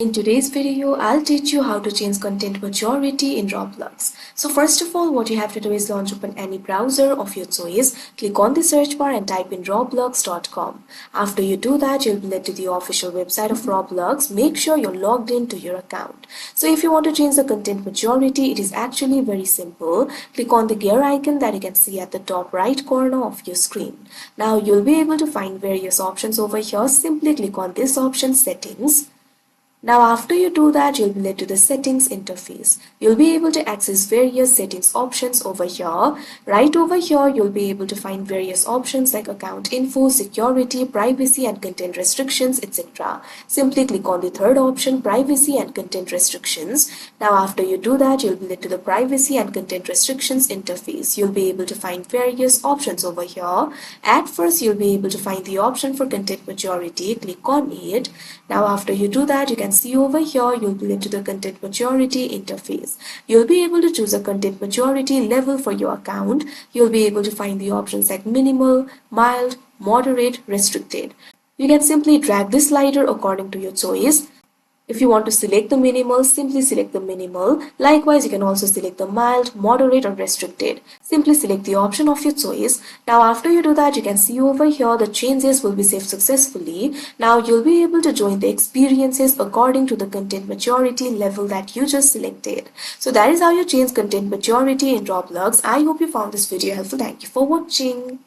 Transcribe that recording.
In today's video, I'll teach you how to change content majority in Roblox. So first of all, what you have to do is launch open any browser of your choice, click on the search bar and type in roblox.com. After you do that, you'll be led to the official website of Roblox. Make sure you're logged into your account. So if you want to change the content majority, it is actually very simple. Click on the gear icon that you can see at the top right corner of your screen. Now you'll be able to find various options over here. Simply click on this option, settings. Now after you do that, you'll be led to the settings interface. You'll be able to access various settings options over here. Right over here, you'll be able to find various options like account info, security, privacy and content restrictions, etc. Simply click on the third option, privacy and content restrictions. Now after you do that, you'll be led to the privacy and content restrictions interface. You'll be able to find various options over here. At first, you'll be able to find the option for content majority. Click on it. Now after you do that, you can see over here you'll be led to the content majority interface. You'll be able to choose a content majority level for your account. You'll be able to find the options like minimal, mild, moderate, restricted. You can simply drag this slider according to your choice. If you want to select the minimal, simply select the minimal. Likewise, you can also select the mild, moderate or restricted. Simply select the option of your choice. Now after you do that, you can see over here the changes will be saved successfully. Now you'll be able to join the experiences according to the content majority level that you just selected. So that is how you change content majority in Roblox. I hope you found this video helpful. Thank you for watching.